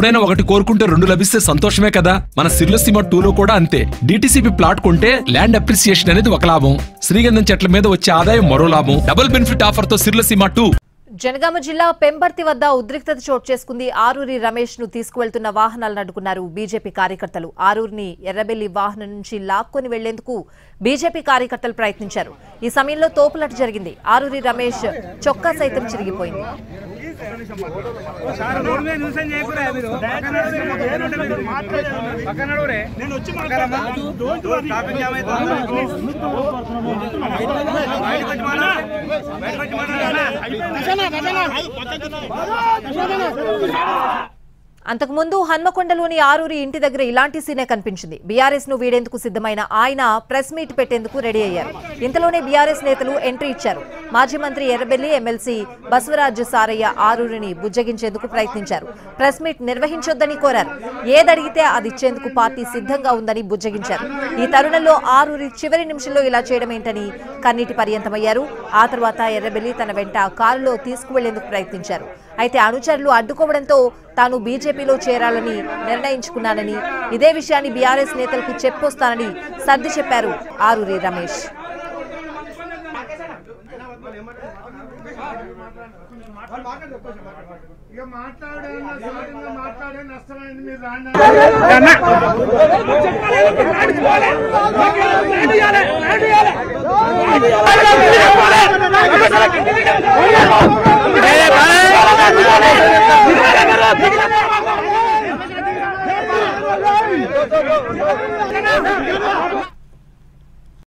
ఎప్పుడైనా ఒకటి కోరుకుంటే రెండు లభిస్తే సంతోషమే కదా. మన సిర్లసీమ 2లో కూడా అంతే. డిటిసిపి ప్లాట్ కొంటే ల్యాండ్ అప్రిసియేషన్ అనేది ఒక లాభం, శ్రీగంధం చెట్ల మీద వచ్చే ఆదాయం మరో లాభం. డబుల్ బెనిఫిట్ ఆఫర్ తో సిర్లసీమ 2. జనగామ జిల్లా పెంబర్తి వద్ద ఉద్రిక్తత చోటు చేసుకుంది. ఆరూరి రమేష్ ను తీసుకువెళ్తున్న వాహనాలను అడ్డుకున్నారు బీజేపీ కార్యకర్తలు. ఆరూరిని ఎర్రబెల్లి వాహనం నుంచి లాక్కొని వెళ్లేందుకు బీజేపీ కార్యకర్తలు ప్రయత్నించారు. ఈ సమయంలో తోపులాట జరిగింది. ఆరూరి రమేష్ చొక్కా సైతం చిరిగిపోయింది. అంతకుముందు హన్మకొండలోని ఆరూరి ఇంటి దగ్గర ఇలాంటి సీనే కనిపించింది. బీఆర్ఎస్ ను వీడేందుకు సిద్ధమైన ఆయన ప్రెస్ మీట్ పెట్టేందుకు రెడీ అయ్యారు. ఇంతలోనే బీఆర్ఎస్ నేతలు ఎంట్రీ ఇచ్చారు. మాజీ మంత్రి ఎర్రబెల్లి, ఎమ్మెల్సీ బసవరాజ్ సారయ్య ఆరూరిని బుజ్జగించేందుకు ప్రయత్నించారు. ప్రెస్ మీట్ నిర్వహించొద్దని కోరారు. ఏదడిగితే అది ఇచ్చేందుకు పార్టీ సిద్ధంగా ఉందని బుజ్జగించారు. ఈ తరుణంలో ఆరూరి చివరి నిమిషంలో ఇలా చేయడమేంటని కన్నీటి పర్యంతమయ్యారు. ఆ తర్వాత ఎర్రబెల్లి తన వెంట కారులో తీసుకువెళ్లేందుకు ప్రయత్నించారు. అయితే అనుచరులు అడ్డుకోవడంతో తాను బీజేపీలో చేరాలని నిర్ణయించుకున్నానని, ఇదే విషయాన్ని బీఆర్ఎస్ నేతలకు చెప్పొస్తానని సర్ది చెప్పారు ఆరూరి రమేష్.